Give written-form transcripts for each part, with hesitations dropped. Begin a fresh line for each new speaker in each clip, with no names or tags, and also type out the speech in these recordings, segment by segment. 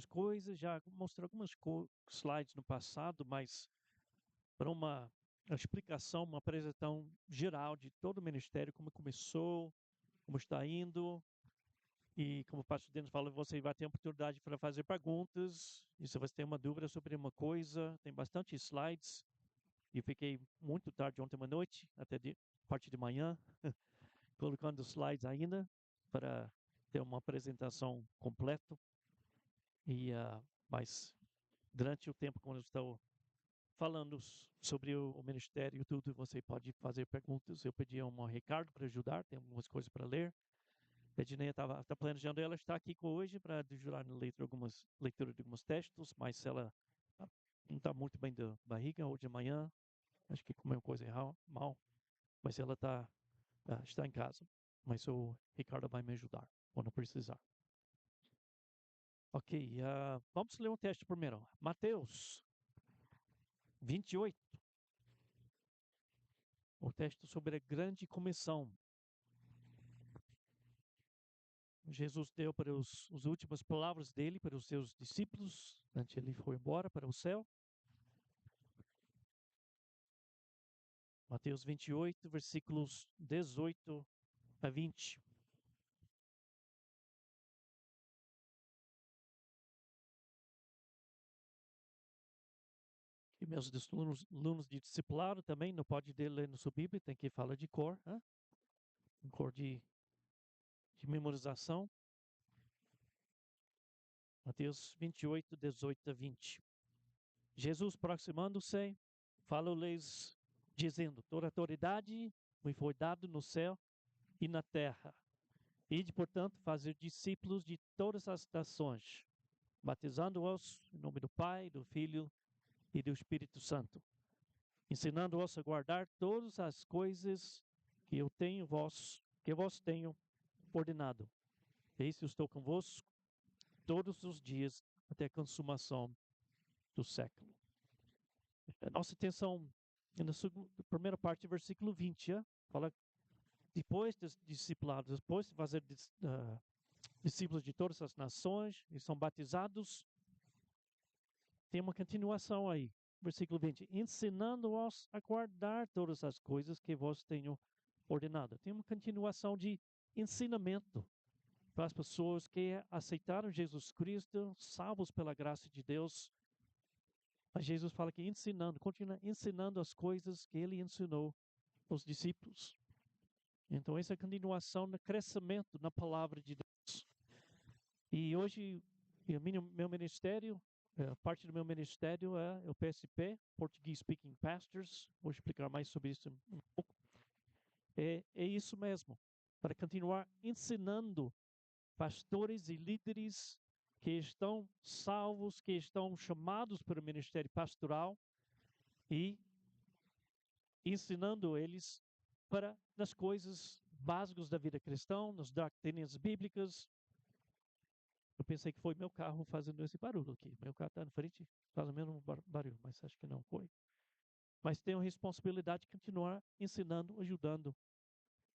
algumas coisas, já mostrei algumas slides no passado, mas para uma explicação, uma apresentação geral de todo o ministério, como começou, como está indo. E como o pastor Denis falou, você vai ter a oportunidade para fazer perguntas. E se você tem uma dúvida sobre uma coisa, tem bastante slides. E fiquei muito tarde ontem à noite, até parte de manhã, colocando slides ainda para ter uma apresentação completa. Mas durante o tempo quando eu estou falando sobre o ministério e tudo, você pode fazer perguntas. Eu pedi a uma Ricardo para ajudar, tem algumas coisas para ler. A Edneia está planejando, ela está aqui hoje para ajudar na leitura de alguns textos, mas ela não está muito bem da barriga hoje de manhã, acho que comeu coisa mal, mas ela está em casa. Mas o Ricardo vai me ajudar quando precisar. Ok, vamos ler um texto primeiro. Mateus 28. O texto sobre a grande comissão. Jesus deu para as últimas palavras dele para os seus discípulos, antes ele foi embora para o céu. Mateus 28, versículos 18 a 20. E meus alunos de discipulado também não pode ler na sua Bíblia, tem que falar de cor, né? Cor de memorização. Mateus 28, 18 a 20. Jesus, aproximando-se, falou-lhes, dizendo: toda autoridade me foi dada no céu e na terra. Ide, portanto, fazer discípulos de todas as nações, batizando-os em nome do Pai, do Filho e do Espírito Santo, ensinando-os a guardar todas as coisas que vos tenho ordenado. Eis que estou convosco todos os dias até a consumação do século. A nossa atenção na primeira parte do versículo 20, fala depois dos discipulados, depois de fazer discípulos de todas as nações, e são batizados, tem uma continuação aí. Versículo 20, ensinando-os a guardar todas as coisas que vos tenho ordenado. Tem uma continuação de ensinamento para as pessoas que aceitaram Jesus Cristo, salvos pela graça de Deus. Mas Jesus fala que continua ensinando as coisas que ele ensinou aos discípulos. Então, essa é a continuação no crescimento na palavra de Deus. E hoje, meu ministério, parte do meu ministério é o PSP, Portuguese Speaking Pastors. Vou explicar mais sobre isso um pouco. É isso mesmo, para continuar ensinando pastores e líderes que estão salvos, que estão chamados para o ministério pastoral e ensinando eles para nas coisas básicas da vida cristã, nas doutrinas bíblicas. Eu pensei que foi meu carro fazendo esse barulho aqui. Meu carro está na frente, faz o mesmo barulho, mas acho que não foi. Mas tenho a responsabilidade de continuar ensinando, ajudando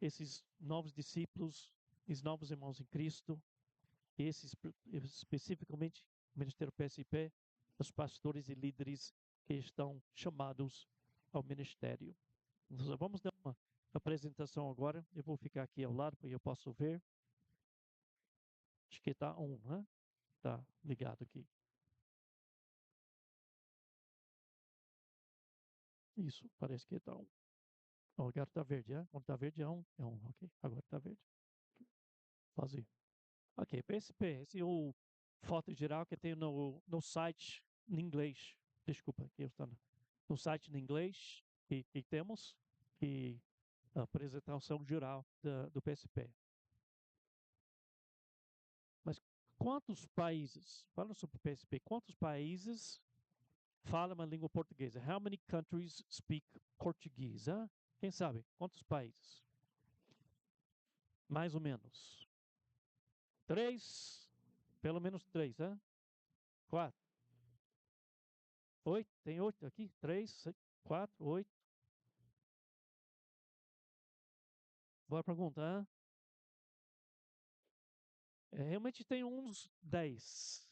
esses novos discípulos, esses novos irmãos em Cristo, especificamente o Ministério PSP, os pastores e líderes que estão chamados ao ministério. Então, vamos dar uma apresentação agora. Eu vou ficar aqui ao lado para eu possa ver. Acho que está né? Está ligado aqui. Isso, parece que está um. Oh, agora está verde, Quando está verde é um, ok. Agora está verde. Fazer. Ok, PSP, esse é o foto geral que tem no site em inglês. Desculpa, aqui está no site em inglês que temos e a apresentação geral do PSP. Mas quantos países, falando sobre o PSP, quantos países falam a língua portuguesa? How many countries speak Portuguese? Quem sabe? Quantos países? Mais ou menos. 3, pelo menos 3, 4. 8, tem 8 aqui? 3, 4, 8. Boa pergunta, realmente tem uns 10.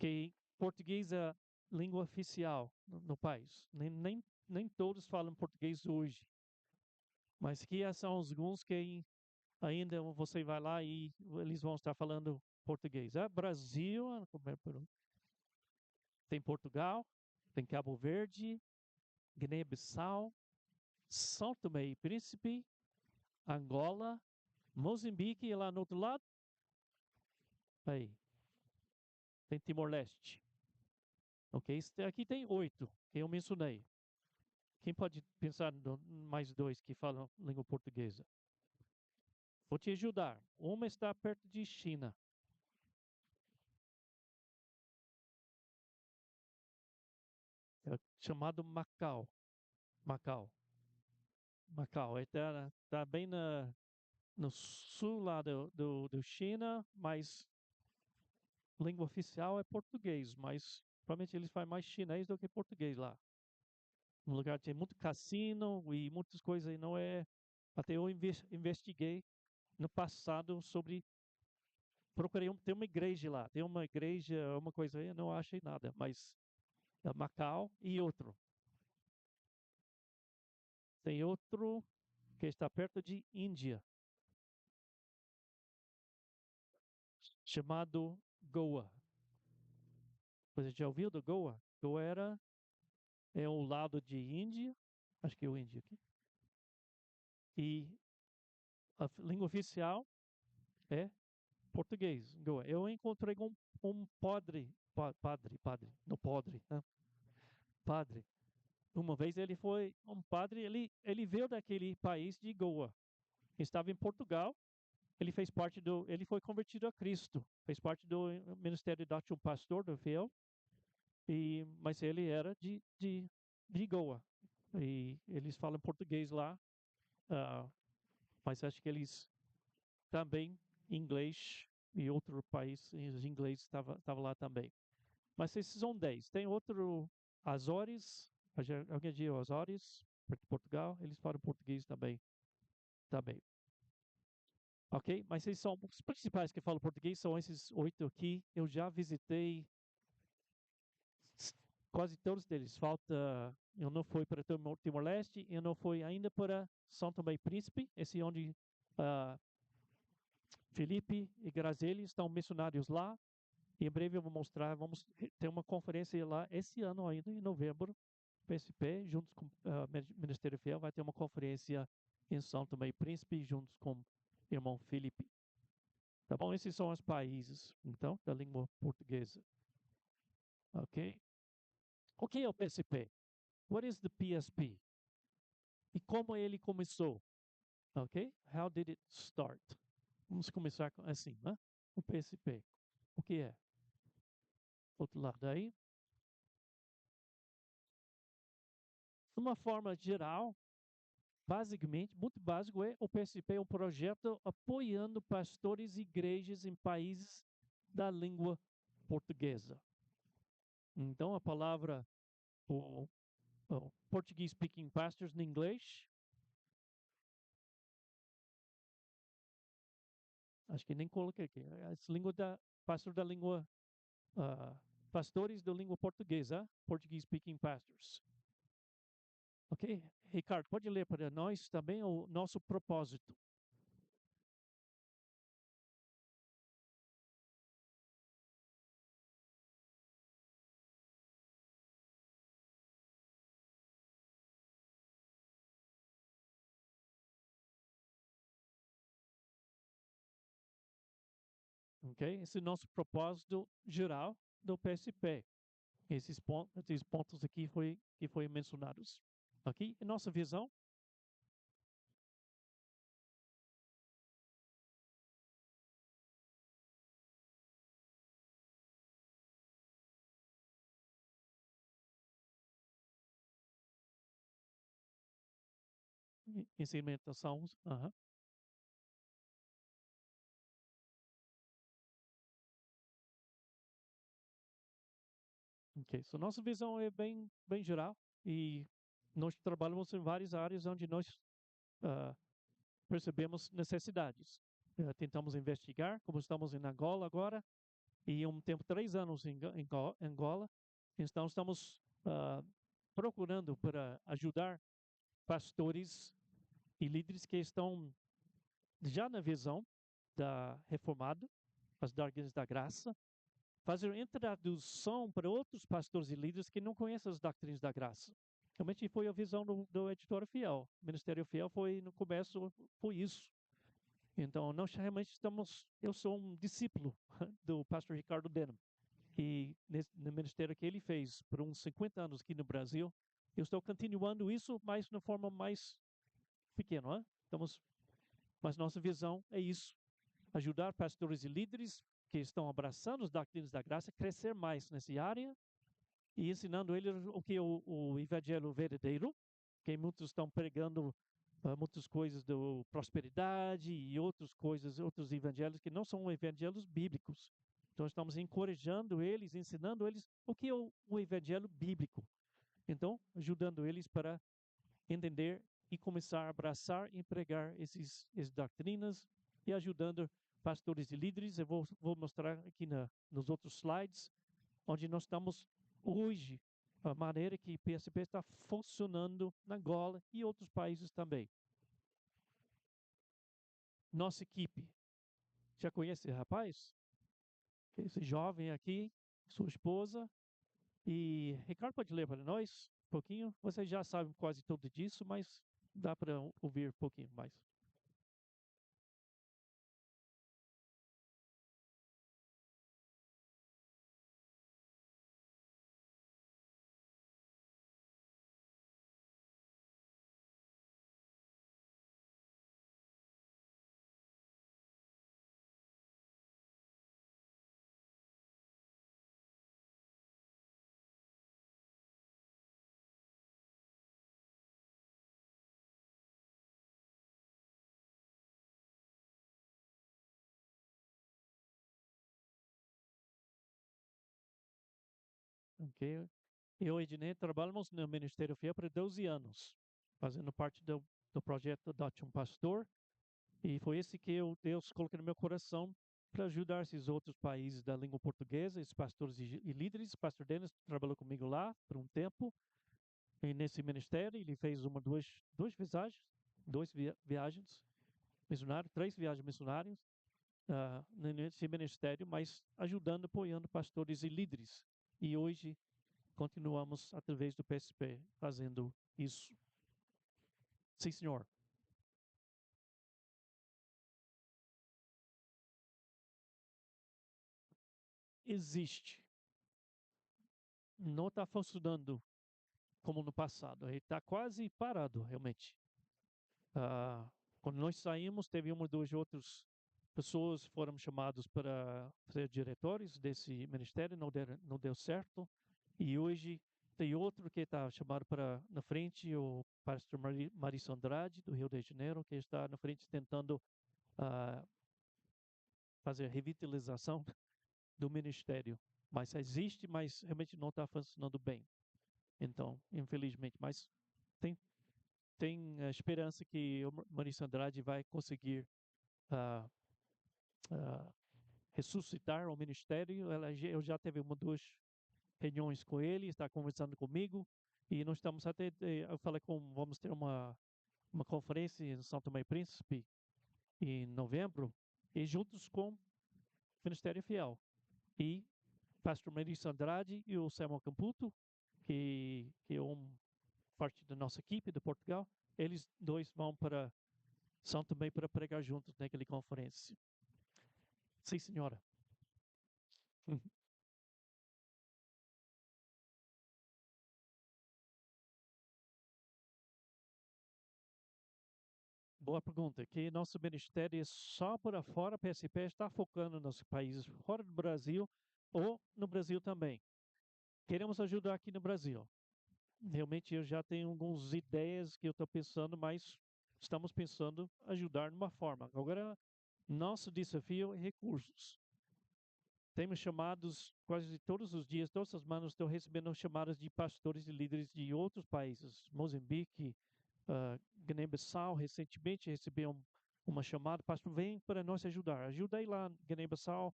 que português é a língua oficial no país. Nem todos falam português hoje, mas aqui são alguns que ainda você vai lá e eles vão estar falando português. Brasil, tem Portugal, tem Cabo Verde, Guiné-Bissau, São Tomé e Príncipe, Angola, Moçambique e lá no outro lado, aí, tem Timor-Leste. Ok? Aqui tem 8 que eu mencionei. Quem pode pensar no mais 2 que falam língua portuguesa? Vou te ajudar. Uma está perto de China. É chamado Macau. Macau. Macau. Está bem no sul lá do China, mas língua oficial é português, mas provavelmente eles falam mais chinês do que português lá. Um lugar que tem muito cassino e muitas coisas aí, não é. Até eu investiguei no passado sobre. Procurei, tem uma igreja lá, tem uma igreja, uma coisa aí, eu não achei nada, mas é Macau e outro. Tem outro que está perto de Índia, chamado Goa. Você já ouviu do Goa? Goa é um lado de Índia, acho que é o Índia aqui. E a língua oficial é português, Goa. Eu encontrei um padre, no podre, né? Padre. Uma vez ele foi um padre, ele veio daquele país de Goa. Estava em Portugal, ele foi convertido a Cristo, fez parte do ministério de um pastor do fiel, mas ele era de Goa. E eles falam português lá, ah, mas acho que eles também inglês e outro país, os ingleses estava lá também. Mas esses são 10. Tem outro, Azores, alguém diz Azores, perto de Portugal, eles falam português também. Também. Ok? Mas esses são os principais que falam português, são esses 8 aqui. Eu já visitei quase todos deles. Eu não fui para Timor-Leste, eu não fui ainda para São Tomé e Príncipe, esse onde uh, Felipe e Graziele estão missionários lá. Em breve eu vou mostrar, vamos ter uma conferência lá esse ano ainda, em novembro, PSP, juntos com o Ministério Fiel, vai ter uma conferência em São Tomé e Príncipe, juntos com o irmão Felipe. Tá bom? Esses são os países, então, da língua portuguesa. Ok? O que é o PSP? What is the PSP? E como ele começou? Ok? How did it start? Vamos começar assim, né? O PSP. O que é? Outro lado aí. De uma forma geral, basicamente, muito básico, o PSP é um projeto apoiando pastores e igrejas em países da língua portuguesa. Então, a palavra, o Portuguese Speaking Pastors, em inglês, acho que nem coloquei aqui, pastor da língua, pastores da língua portuguesa, Portuguese Speaking Pastors. Ok? Ricardo, pode ler para nós também o nosso propósito. Ok? Esse é o nosso propósito geral do PSP. Esses pontos aqui que foi mencionados. Aqui, nossa visão. Experimentação. Ok, so nossa visão é bem geral e nós trabalhamos em várias áreas onde nós ah, percebemos necessidades. Tentamos investigar, como estamos em Angola agora, e um tempo 3 anos em Angola. Então estamos procurando para ajudar pastores e líderes que estão já na visão da reformada, as doutrinas da graça, fazer introdução para outros pastores e líderes que não conhecem as doutrinas da graça. Realmente foi a visão do Editora Fiel. O Ministério Fiel foi, no começo, foi isso. Então, nós realmente estamos... Eu sou um discípulo do pastor Ricardo Denham. E no ministério que ele fez por uns 50 anos aqui no Brasil, eu estou continuando isso, mas de forma mais pequena. Né? Mas nossa visão é isso. Ajudar pastores e líderes que estão abraçando os doutrinas da graça a crescer mais nessa área e ensinando eles o que é o evangelho verdadeiro, que muitos estão pregando muitas coisas da prosperidade e outras coisas, outros evangelhos que não são evangelhos bíblicos. Então estamos encorajando eles, ensinando eles o que é o evangelho bíblico. Então, ajudando eles para entender e começar a abraçar e pregar essas doutrinas e ajudando pastores e líderes. Eu vou mostrar aqui nos outros slides, onde nós estamos hoje, a maneira que o PSP está funcionando na Angola e outros países também. Nossa equipe. Já conhece esse rapaz? Esse jovem aqui, sua esposa. E Ricardo pode ler para nós um pouquinho? Vocês já sabem quase tudo disso, mas dá para ouvir um pouquinho mais. Ok? Eu e Ednei trabalhamos no Ministério Fiel por 12 anos, fazendo parte do projeto Adote um Pastor. E foi esse que Deus colocou no meu coração para ajudar esses outros países da língua portuguesa, esses pastores e líderes. O pastor Denis trabalhou comigo lá por um tempo, e nesse ministério ele fez duas viagens, viagens missionárias, 3 viagens missionárias nesse ministério, mas ajudando, apoiando pastores e líderes. E hoje continuamos, através do PSP, fazendo isso. Sim, senhor. Existe. Não está funcionando como no passado. Ele está quase parado, realmente. Ah, quando nós saímos, teve uma ou duas outras pessoas que foram chamadas para ser diretores desse ministério, não deu certo. E hoje tem outro que está chamado para na frente, o pastor Marisa Andrade, do Rio de Janeiro, que está na frente tentando fazer a revitalização do ministério. Mas existe, mas realmente não está funcionando bem. Então, infelizmente, mas tem, tem a esperança que o Marisa Andrade vai conseguir uh, uh, ressuscitar o ministério. Eu já tive uma, duas reuniões com ele, está conversando comigo, e nós estamos até, eu falei vamos ter uma conferência em São Tomé e Príncipe em novembro, e juntos com o Ministério Fiel. E pastor Marisa Andrade e o Samuel Camputo, que é parte da nossa equipe de Portugal, eles dois vão para São Tomé para pregar juntos naquela conferência. Sim, senhora. Boa pergunta. Que nosso ministério é só para fora, a PSP está focando nos países fora do Brasil ou no Brasil também. Queremos ajudar aqui no Brasil. Realmente eu já tenho algumas ideias que eu estou pensando, mas estamos pensando ajudar de uma forma. Agora, nosso desafio é recursos. Temos chamados quase todos os dias, todas as semanas estou recebendo chamadas de pastores e líderes de outros países, Moçambique, Guiné-Bissau. Recentemente recebi uma chamada, pastor, vem para nós ajudar. Ajuda aí lá, Guiné-Bissau.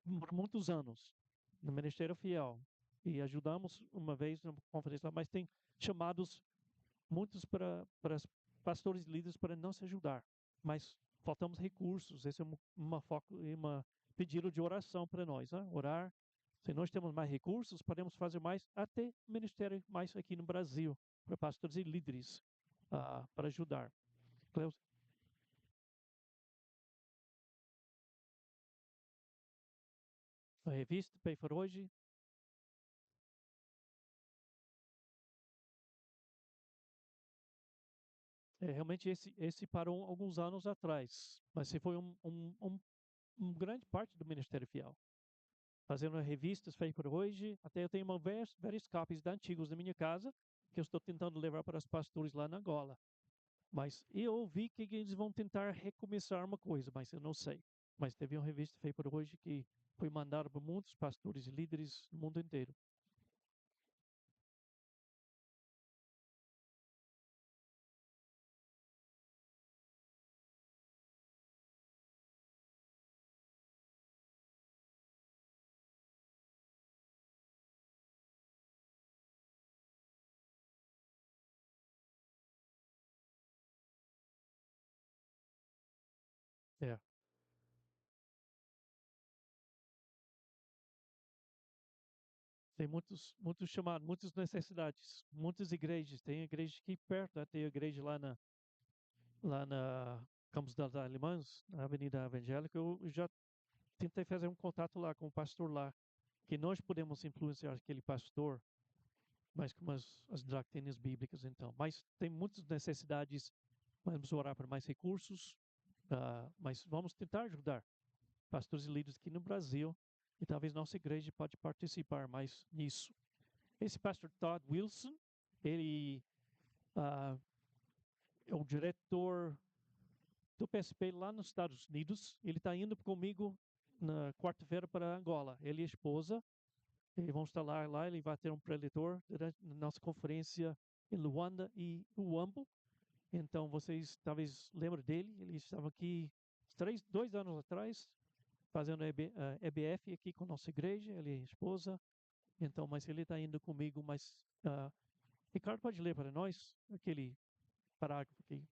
por muitos anos no Ministério Fiel e ajudamos uma vez numa conferência, mas tem chamados muitos para pastores e líderes para não se ajudar, mas faltamos recursos. Esse é uma foco, uma pedido de oração para nós, né? Orar. Se nós temos mais recursos, podemos fazer mais, até ministério mais aqui no Brasil, para pastores e líderes, para ajudar. Cleusa? A revista Pay for hoje. Realmente esse parou alguns anos atrás, mas esse foi um grande parte do Ministério Fiel. Fazendo revistas Pay for hoje, até eu tenho várias cópias da antigos na minha casa, que eu estou tentando levar para os pastores lá na Angola. Mas eu ouvi que eles vão tentar recomeçar uma coisa, mas eu não sei. Mas teve uma revista feita por hoje que foi mandada para muitos pastores e líderes no mundo inteiro. É. Tem muitos chamados, muitas necessidades, muitas igrejas. Tem igreja aqui perto, né? Tem igreja lá na Campos das Alemãs, na Avenida Evangélica. Eu já tentei fazer um contato lá com o pastor lá, que nós podemos influenciar aquele pastor, mas com as doutrinas bíblicas, então. Mas tem muitas necessidades. Vamos orar por mais recursos, mas vamos tentar ajudar pastores e líderes aqui no Brasil, e talvez nossa igreja pode participar mais nisso. Esse pastor Todd Wilson, ele é o diretor do PSP lá nos Estados Unidos. Ele está indo comigo na quarta-feira para Angola. Ele e a esposa, e vão estar lá. Ele vai ter um preletor durante a nossa conferência em Luanda e Uambo. Então, vocês talvez lembrem dele. Ele estava aqui 2 anos atrás, fazendo EBF aqui com a nossa igreja, ele e a esposa. Então, mas ele está indo comigo. Mas, Ricardo, pode ler para nós aquele parágrafo aqui.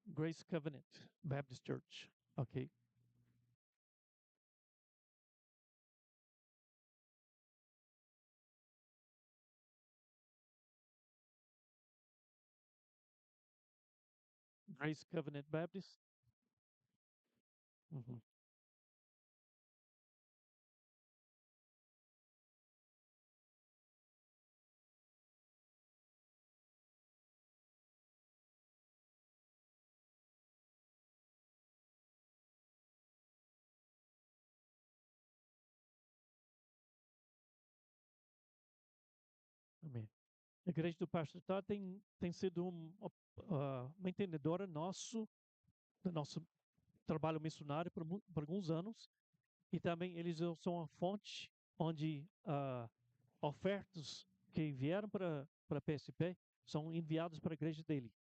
Grace Covenant Baptist Church. Ok. Grace Covenant Baptist. Uhum. Amém. A igreja do pastor Todd tem sido uma entendedora do nosso trabalho missionário por alguns anos, e também eles são uma fonte onde ofertas que vieram para a PSP são enviadas para a igreja dele.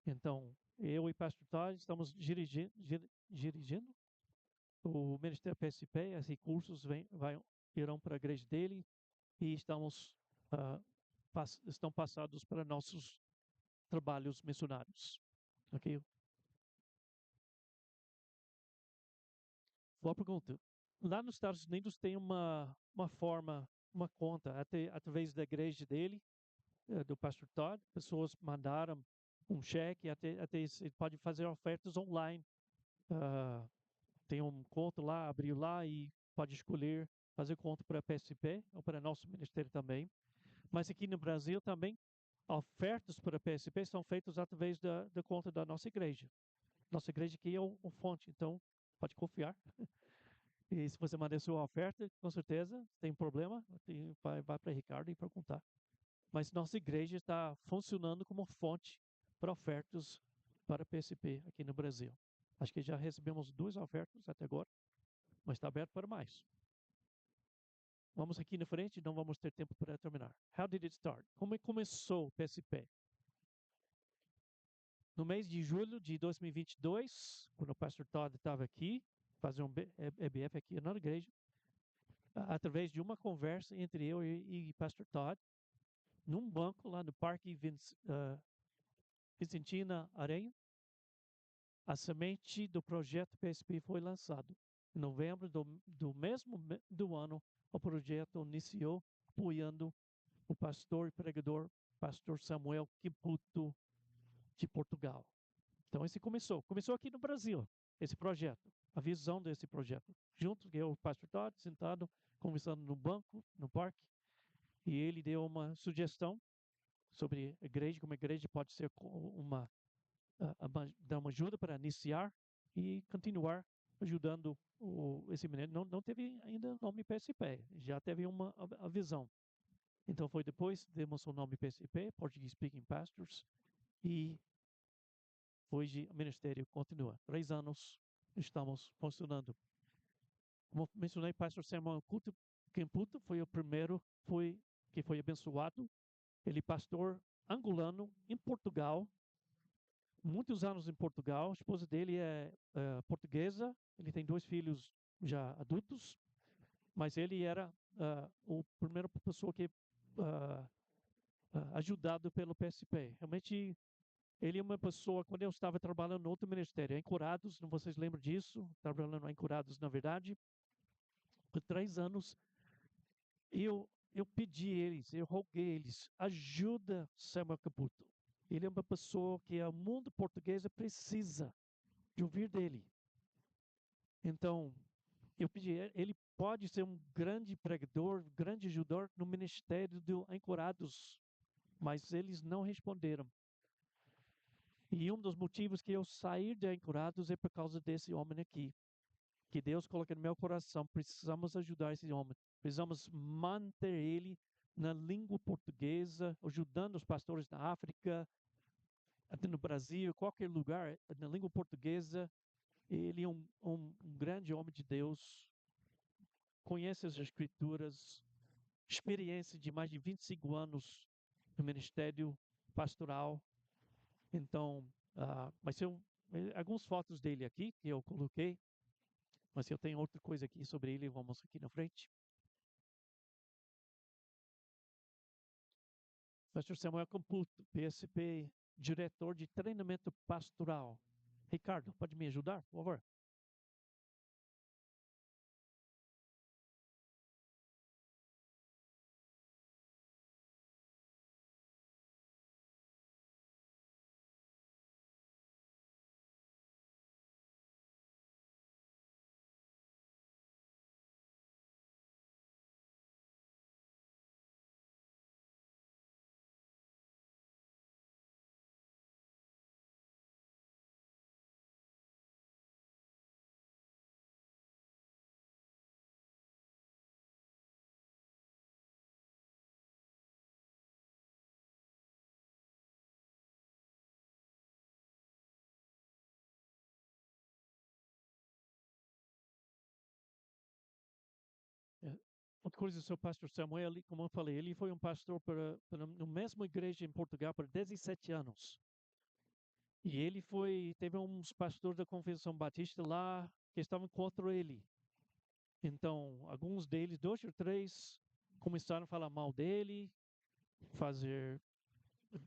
Então, eu e o pastor Todd estamos dirigindo o Ministério PSP, os recursos irão para a igreja dele, e ah, estão passados para nossos trabalhos missionários. Ok? Boa pergunta. Lá nos Estados Unidos tem uma forma, uma conta, até através da igreja dele, do pastor Todd. Pessoas mandaram um cheque, até ele pode fazer ofertas online. Ah, tem um conto lá, abriu lá e pode escolher fazer conta para a PSP ou para nosso ministério também. Mas aqui no Brasil também, ofertas para a PSP são feitas através da conta da nossa igreja. Nossa igreja aqui é o fonte, então pode confiar. E se você mandar sua oferta, com certeza, tem problema, vai para Ricardo e para contar. Mas nossa igreja está funcionando como fonte para ofertas para a PSP aqui no Brasil. Acho que já recebemos 2 ofertas até agora, mas está aberto para mais. Vamos aqui na frente, não vamos ter tempo para terminar. How did it start? Como começou o PSP? No mês de julho de 2022, quando o pastor Todd estava aqui, fazendo um EBF aqui na igreja, através de uma conversa entre eu e pastor Todd, num banco lá no Parque Vicentina Aranha, a semente do projeto PSP foi lançado. Em novembro do mesmo do ano, o projeto iniciou apoiando o pastor e pregador, pastor Samuel Kiputo, de Portugal. Então, esse começou aqui no Brasil, esse projeto, a visão desse projeto. Junto com o pastor Todd, sentado, conversando no banco, no parque, e ele deu uma sugestão sobre a igreja, como a igreja pode ser dar uma ajuda para iniciar e continuar ajudando esse menino. Não teve ainda o nome PSP, já teve a visão. Então foi depois, demos o nome PSP, Portuguese Speaking Pastors, e hoje o ministério continua. 3 anos estamos funcionando. Como mencionei, pastor Samuel Kemputo foi o primeiro que foi abençoado. Ele é pastor angolano em Portugal, muitos anos em Portugal. A esposa dele é portuguesa, ele tem 2 filhos já adultos, mas ele era o primeiro pessoa que ajudado pelo PSP. Realmente, ele é uma pessoa, quando eu estava trabalhando no outro ministério, em Curados, não vocês lembram disso? Trabalhando em Curados, na verdade, por 3 anos, eu pedi eles, eu roguei eles, ajuda Samuel Caputo. Ele é uma pessoa que o mundo português precisa de ouvir dele. Então, eu pedi, ele pode ser um grande pregador, grande ajudador no ministério do Encorados, mas eles não responderam. E um dos motivos que eu saí de Encorados é por causa desse homem aqui, que Deus coloca no meu coração. Precisamos ajudar esse homem, precisamos manter ele na língua portuguesa, ajudando os pastores na África, até no Brasil, qualquer lugar, na língua portuguesa. Ele é um grande homem de Deus, conhece as Escrituras, experiência de mais de 25 anos no ministério pastoral. Então, mas algumas fotos dele aqui que eu coloquei, mas eu tenho outra coisa aqui sobre ele, vamos aqui na frente. Pastor Samuel Camputo, PSP, diretor de treinamento pastoral. Ricardo, pode me ajudar, por favor? É. Outra coisa sobre o pastor Samuel, como eu falei, ele foi um pastor na mesma igreja em Portugal por 17 anos. E ele teve uns pastores da Convenção Batista lá que estavam contra ele. Então, alguns deles, 2 ou 3, começaram a falar mal dele,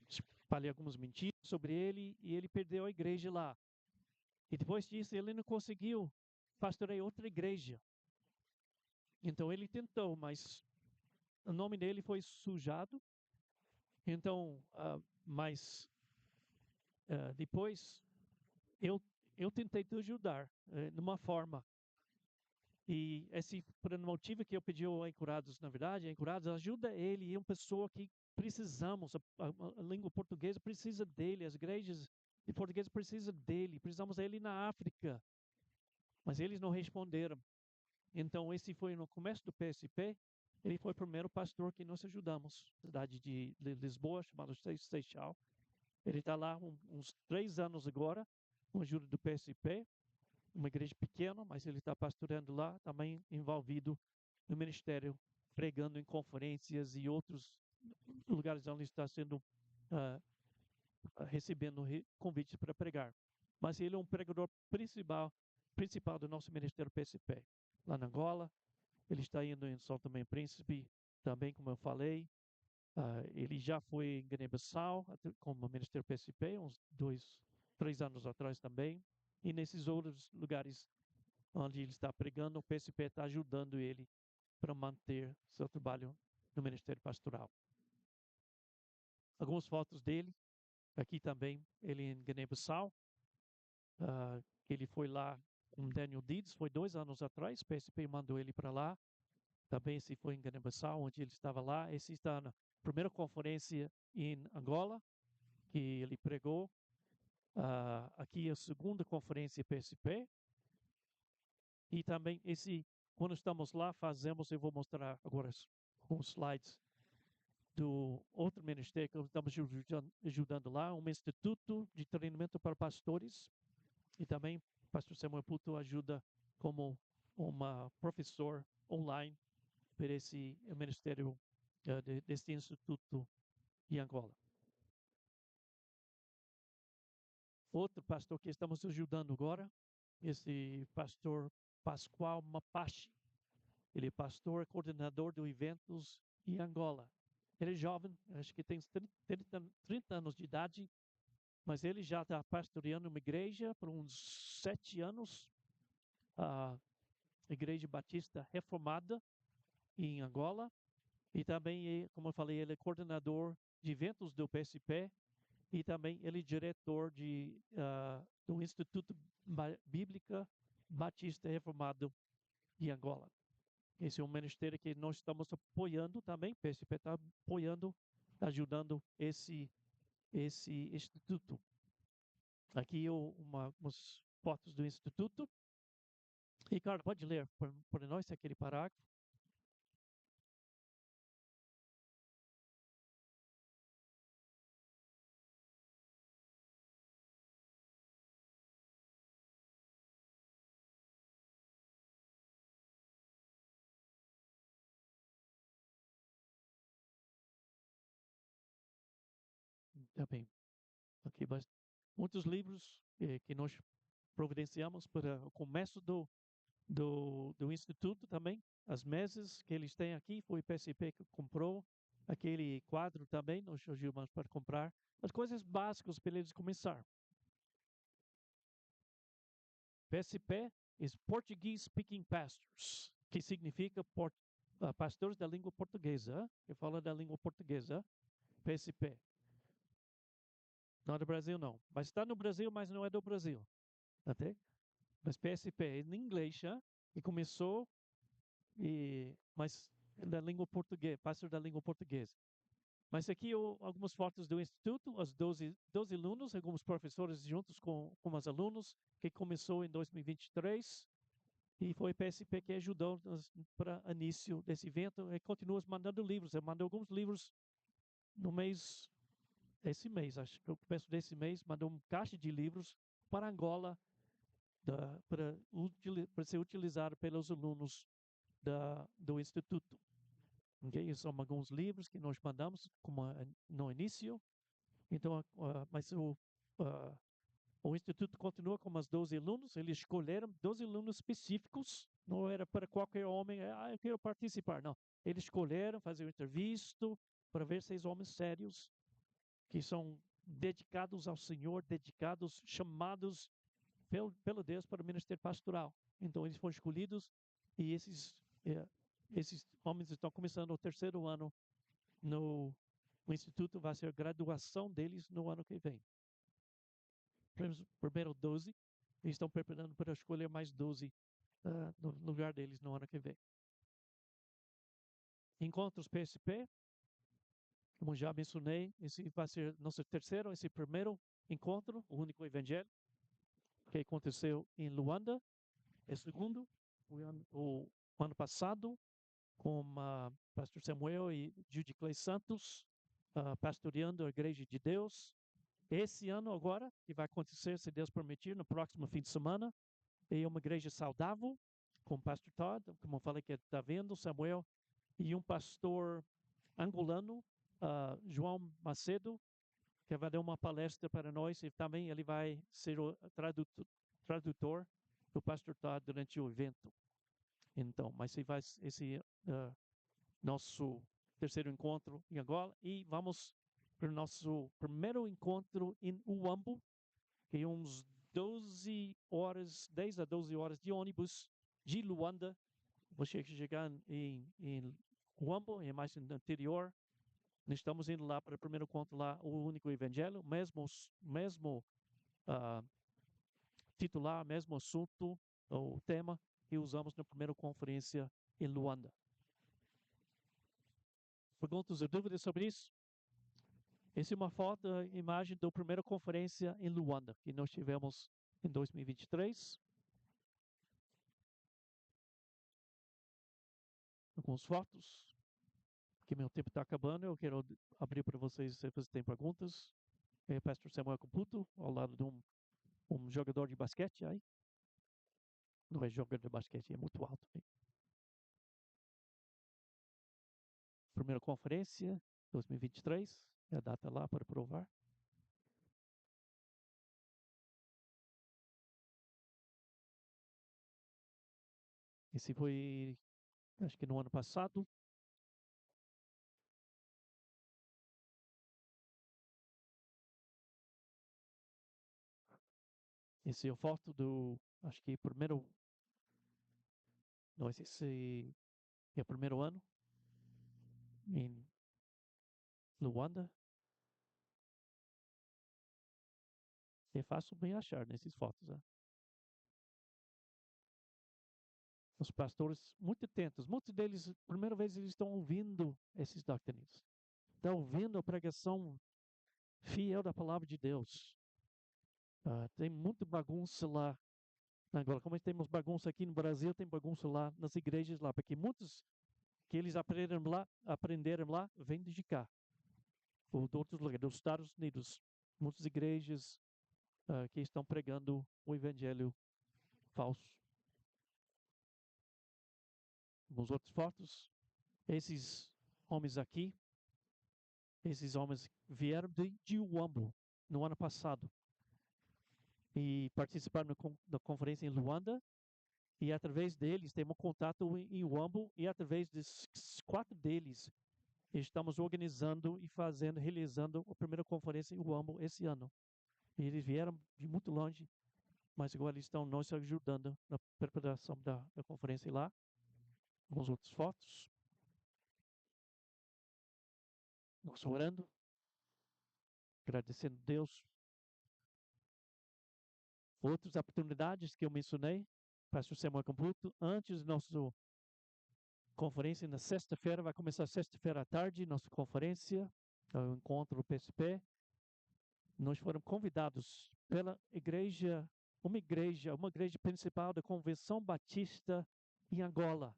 espalhar algumas mentiras sobre ele, e ele perdeu a igreja lá. E depois disso, ele não conseguiu pastorear outra igreja. Então, ele tentou, mas o nome dele foi sujado. Então, depois eu tentei te ajudar de uma forma. E esse por um motivo que eu pedi ao Encorados, na verdade, Encorados ajuda ele, é uma pessoa que precisamos, a língua portuguesa precisa dele, as igrejas de português precisam dele, precisamos dele na África. Mas eles não responderam. Então, esse foi no começo do PSP, ele foi o primeiro pastor que nós ajudamos, cidade de Lisboa, chamado Seixal. Ele está lá uns 3 anos agora, com a ajuda do PSP. uma igreja pequena, mas ele está pastoreando lá, também envolvido no ministério, pregando em conferências e outros lugares onde está sendo uh, recebendo convites para pregar. Mas ele é um pregador principal do nosso ministério PSP. Lá na Angola, ele está indo em São Tomé e Príncipe, também, como eu falei. Ele já foi em Guiné-Bissau, como ministério PSP, uns 3 anos atrás também. E nesses outros lugares onde ele está pregando, o PSP está ajudando ele para manter seu trabalho no ministério pastoral. Algumas fotos dele, aqui também, ele em Guiné-Bissau. Ele foi lá com Daniel Deeds, foi 2 anos atrás, o PSP mandou ele para lá. Também esse foi em Guiné-Bissau, onde ele estava lá. Esse está na primeira conferência em Angola, que ele pregou. Aqui é a segunda conferência PSP. E também quando estamos lá, eu vou mostrar agora os slides do outro ministério que estamos ajudando lá, um instituto de treinamento para pastores. E também o pastor Samuel Puto ajuda como professor online para esse ministério deste instituto em Angola. Outro pastor que estamos ajudando agora, esse pastor Pascoal Mapache. Ele é pastor, coordenador de eventos em Angola. Ele é jovem, acho que tem 30 anos de idade, mas ele já está pastoreando uma igreja por uns 7 anos, a Igreja Batista Reformada em Angola. E também, como eu falei, ele é coordenador de eventos do PSP e também ele é diretor do Instituto Bíblica Batista Reformado de Angola. Esse é um ministério que nós estamos apoiando também, o PSP está apoiando, ajudando esse instituto. Aqui umas fotos do instituto. Ricardo, pode ler por nós aquele parágrafo? Tá bem. Aqui, muitos livros que nós providenciamos para o começo do Instituto também. As mesas que eles têm aqui, foi o PSP que comprou. Aquele quadro também, nós ajudamos para comprar. As coisas básicas para eles começar. PSP is Portuguese Speaking Pastors, que significa pastores da língua portuguesa, que fala da língua portuguesa. PSP. Não é do Brasil, não. Mas está no Brasil, mas não é do Brasil. Até? Mas PSP é em inglês, e começou, mas da língua portuguesa, pastor da língua portuguesa. Mas aqui algumas fotos do Instituto, os 12 alunos, alguns professores juntos com os alunos, que começou em 2023, e foi PSP que ajudou para o início desse evento, e continua mandando livros. Eu mandei alguns livros no esse mês, acho que eu começo desse mês, mandou uma caixa de livros para Angola, para ser utilizado pelos alunos do Instituto. Okay? São alguns livros que nós mandamos no início. Então, mas o Instituto continua com os 12 alunos. Eles escolheram 12 alunos específicos. Não era para qualquer homem, eu quero participar. Não. Eles escolheram fazer entrevista para ver se são homens sérios, que são dedicados ao Senhor, dedicados, chamados pelo Deus para o ministério pastoral. Então, eles foram escolhidos e esses homens estão começando o 3º ano no Instituto. Vai ser a graduação deles no ano que vem. Primeiro 12, eles estão preparando para escolher mais 12 no lugar deles no ano que vem. Encontros PSP, como já mencionei, esse vai ser nosso esse primeiro encontro, o único evangelho, que aconteceu em Luanda. É segundo, o ano passado, com pastor Samuel e Judy Clay Santos, pastoreando a Igreja de Deus. Esse ano agora, que vai acontecer, se Deus permitir, no próximo fim de semana, é uma igreja saudável, com o pastor Todd, como eu falei que está vendo, Samuel, e um pastor angolano, João Macedo, que vai dar uma palestra para nós, e também ele vai ser o tradutor do pastor Todd durante o evento. Então, mas esse nosso terceiro encontro em Angola, e vamos para o nosso primeiro encontro em Uambo, que é uns 10 a 12 horas de ônibus de Luanda. Você chegar em Uambo, é mais no interior. Nós estamos indo lá para o primeiro encontro lá, o único evangelho, mesmo uh, titular, mesmo assunto, o tema que usamos na primeira conferência em Luanda. Perguntas ou dúvidas sobre isso? Essa é uma foto, imagem da primeira conferência em Luanda, que nós tivemos em 2023. Algumas fotos. Porque meu tempo está acabando, eu quero abrir para vocês se vocês têm perguntas. É o pastor Samuel Caputo, ao lado de um jogador de basquete aí. Não é jogador de basquete, é muito alto. Hein? Primeira conferência, 2023, é a data lá para provar. Esse foi, acho que no ano passado. Esse é a foto do, acho que primeiro, não, esse é o primeiro ano em Luanda. É fácil bem achar nessas fotos. Né? Os pastores muito atentos, muitos deles, primeira vez eles estão ouvindo esses doutrinas. Estão ouvindo a pregação fiel da palavra de Deus. Tem muita bagunça lá. Agora, como temos bagunça aqui no Brasil, tem bagunça lá nas igrejas lá, porque muitos que eles aprenderam lá vêm de cá, ou de outros lugares, dos Estados Unidos. Muitas igrejas que estão pregando o evangelho falso. Algumas outras fotos. Esses homens aqui, esses homens vieram de Uambo no ano passado e participaram da conferência em Luanda. E através deles temos contato em Uambo, e através dos 4 deles estamos organizando e realizando a primeira conferência em Uambo esse ano. E eles vieram de muito longe, mas agora eles estão nos ajudando na preparação da conferência lá. Algumas outras fotos. Nós orando, agradecendo a Deus. Outras oportunidades que eu mencionei, pastor Samuel Caputo, antes da nossa conferência na sexta-feira, vai começar sexta-feira à tarde, nossa conferência, o encontro do PSP. Nós fomos convidados pela igreja principal da Convenção Batista em Angola,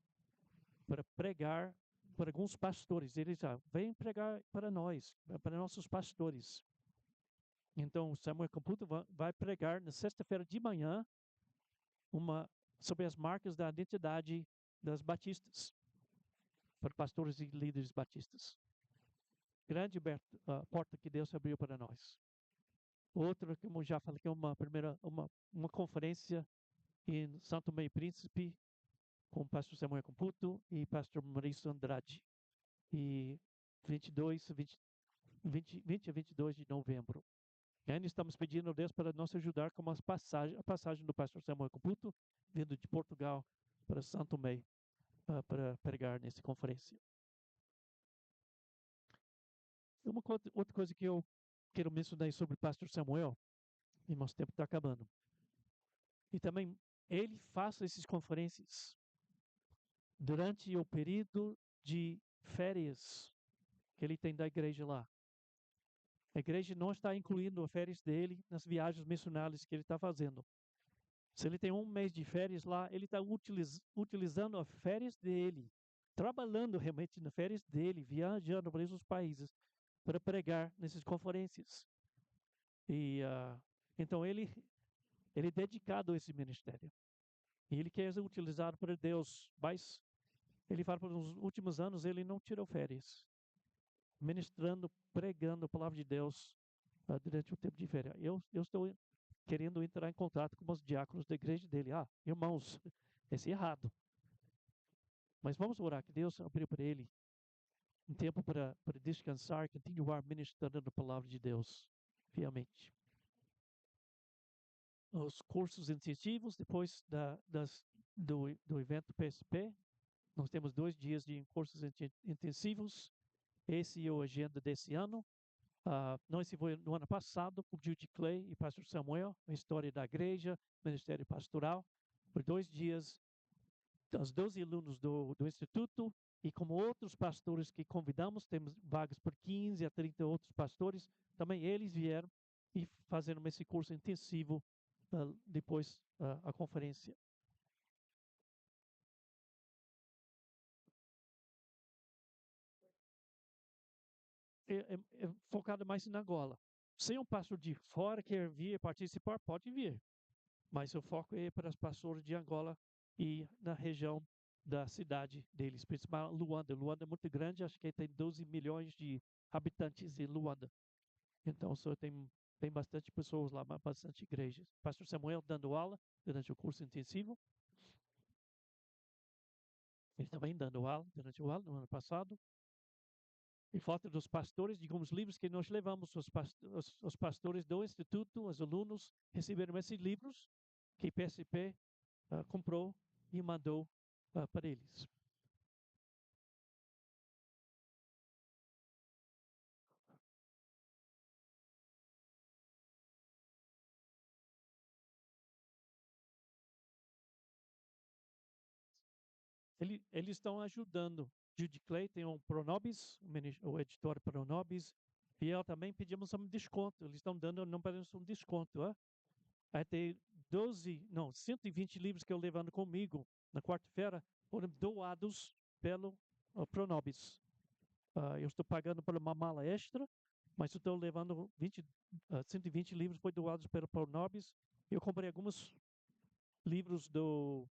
para pregar para alguns pastores. Eles vêm pregar para nós, para nossos pastores. Então, Samuel Caputo vai pregar na sexta-feira de manhã sobre as marcas da identidade das batistas, para pastores e líderes batistas. Grande porta que Deus abriu para nós. Outra, como eu já falei, que é uma conferência em Santo Tomé e Príncipe, com o pastor Samuel Caputo e pastor Maurício Andrade. E 20 a 22 de novembro. E ainda estamos pedindo a Deus para nos ajudar com a passagem do pastor Samuel Caputo, vindo de Portugal para Santo Tomé, para pregar nessa conferência. Outra coisa que eu quero mencionar sobre o pastor Samuel, e nosso tempo está acabando. E também ele faz essas conferências durante o período de férias que ele tem da igreja lá. A igreja não está incluindo as férias dele nas viagens missionárias que ele está fazendo. Se ele tem um mês de férias lá, ele está utilizando as férias dele, trabalhando realmente nas férias dele, viajando para esses países para pregar nessas conferências. E então ele é dedicado a esse ministério. E ele quer ser utilizado por Deus, mas ele fala que nos últimos anos ele não tirou férias, ministrando, pregando a palavra de Deus durante o tempo de férias. Eu estou querendo entrar em contato com os diáconos da igreja dele. Irmãos, esse é errado. Mas vamos orar que Deus abriu para ele um tempo para descansar, continuar ministrando a palavra de Deus fielmente. Os cursos intensivos, depois do evento PSP, nós temos 2 dias de cursos intensivos. Esse é a agenda desse ano. Nós foi no ano passado com Judy Clay e Pastor Samuel, a história da igreja, ministério pastoral, por 2 dias, os 12 alunos do Instituto e como outros pastores que convidamos, temos vagas por 15 a 30 outros pastores, também eles vieram e fizeram esse curso intensivo depois a conferência. É focado mais na Angola. Se um pastor de fora quer vir participar, pode vir. Mas o foco é para os pastores de Angola e na região da cidade deles, principalmente Luanda. Luanda é muito grande, acho que tem 12 milhões de habitantes em Luanda. Então, só tem bastante pessoas lá, bastante igrejas. Pastor Samuel dando aula durante o curso intensivo. Ele também dando aula durante o ano, no ano passado. E falta dos pastores, digamos, livros que nós levamos, os pastores do Instituto, os alunos, receberam esses livros que PSP comprou e mandou para eles. Eles estão ajudando. Judy Clay tem um Pronobis, o editor Pronobis, e eu também pedimos um desconto. Eles estão dando, não pedimos um desconto. Vai ter 120 livros que eu levando comigo na quarta-feira foram doados pelo Pronobis. Eu estou pagando por uma mala extra, mas estou levando 120 livros foi doados pelo Pronobis. Eu comprei alguns livros do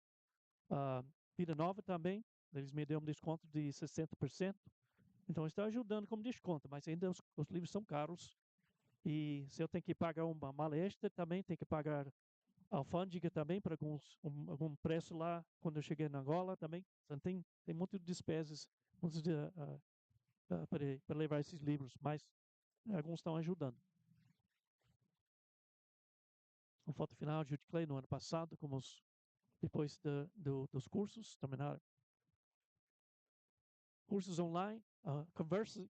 Vida Nova também. Eles me deram um desconto de 60%. Então, está ajudando como desconto, mas ainda os livros são caros. E se eu tenho que pagar uma mala extra, também tenho que pagar alfândega também para algum preço lá quando eu cheguei na Angola também. Então, tem muitas despesas para levar esses livros, mas alguns estão ajudando. Uma foto final de Judy Clay no ano passado, depois dos cursos, terminaram. Cursos online,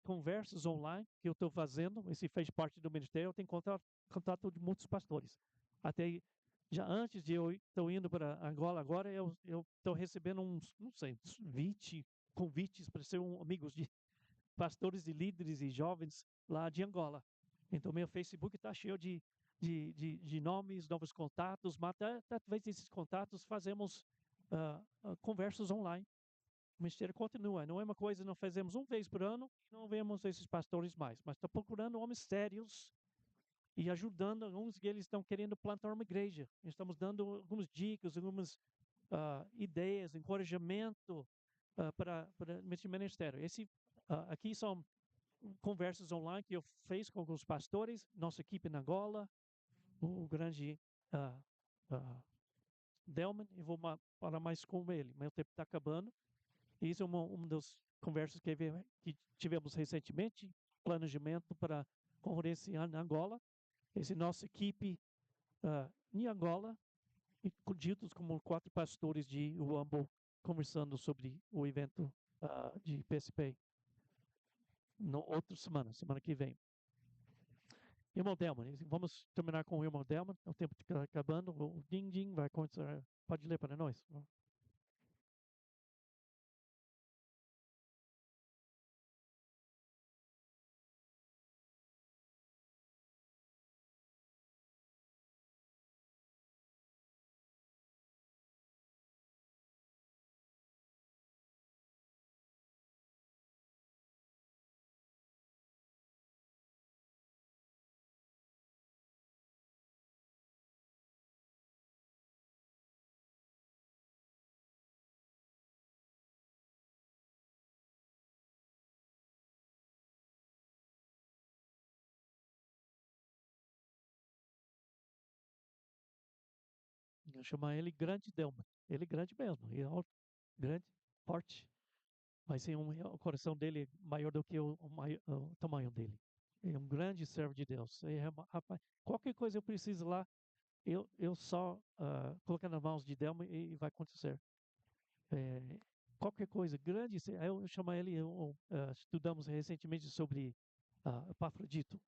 conversas online que eu estou fazendo, esse fez parte do ministério, eu tenho contato de muitos pastores. Até já antes de eu estou indo para Angola agora, eu estou recebendo uns, não sei, uns 20 convites para ser amigos de pastores e líderes e jovens lá de Angola. Então, meu Facebook está cheio de nomes, novos contatos, mas através desses contatos fazemos conversas online. O ministério continua, não é uma coisa que não fazemos uma vez por ano e não vemos esses pastores mais, mas está procurando homens sérios e ajudando alguns que eles estão querendo plantar uma igreja. Estamos dando algumas dicas, algumas ideias, encorajamento para esse ministério. Aqui são conversas online que eu fiz com os pastores, nossa equipe na Angola, o grande Delman, eu vou falar mais com ele, meu tempo está acabando. Isso é uma das conversas que tivemos recentemente, planejamento para a conferência na Angola. Essa nossa equipe em Angola, ditos como 4 pastores de Uambo, conversando sobre o evento de PSP. No outra semana que vem. Irmão Delman, vamos terminar com o irmão Delman, o tempo está acabando, o Ding vai começar, pode ler para nós? chamar ele Grande Delman. Ele é grande mesmo, ele é alto, grande, forte, mas o coração dele é maior do que o tamanho dele. É um grande servo de Deus. Rapaz, qualquer coisa eu preciso lá, eu só colocar nas mãos de Delman e vai acontecer. Qualquer coisa grande, eu chamo ele, estudamos recentemente sobre Epafrodito.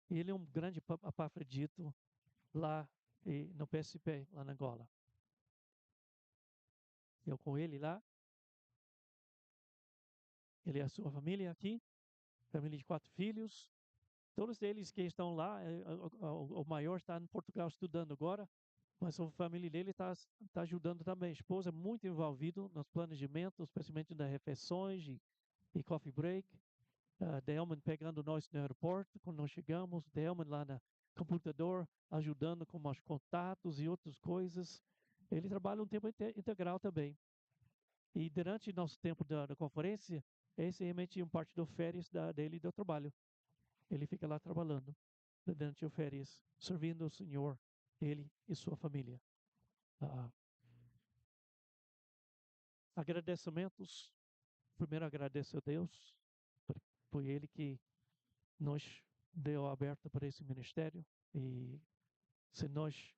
Ele é um grande Epafrodito lá no PSP, lá na Angola. Eu com ele lá, ele e a sua família aqui, família de 4 filhos. Todos eles que estão lá, o maior está em Portugal estudando agora, mas a família dele está ajudando também. A esposa é muito envolvida nos planejamentos, especialmente das refeições e coffee break. Delman pegando nós no aeroporto, quando nós chegamos, Delman lá no computador, ajudando com os contatos e outras coisas. Ele trabalha um tempo integral também. E durante nosso tempo da conferência, esse é realmente parte das férias dele do trabalho. Ele fica lá trabalhando durante as férias, servindo o Senhor, ele e sua família. Agradecimentos. Primeiro agradeço a Deus, foi Ele que nos deu aberta para esse ministério e se nós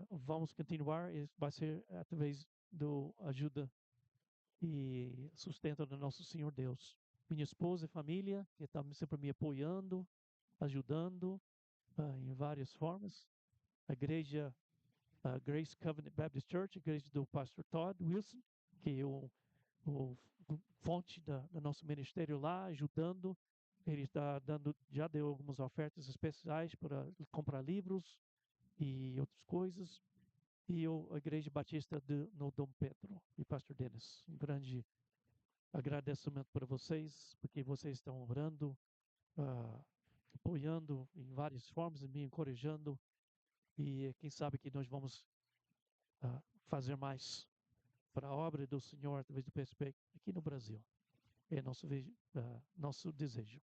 vamos continuar, vai ser através da ajuda e sustento do nosso Senhor Deus. Minha esposa e família, que estão sempre me apoiando, ajudando em várias formas. A igreja Grace Covenant Baptist Church, a igreja do pastor Todd Wilson, que é o fonte do nosso ministério lá, ajudando. Ele já deu algumas ofertas especiais para comprar livros e outras coisas. E a Igreja Batista no Dom Pedro e Pastor Dennis. Um grande agradecimento para vocês, porque vocês estão orando, apoiando em várias formas, me encorajando. E quem sabe que nós vamos fazer mais para a obra do Senhor através do PSP aqui no Brasil. É nosso desejo.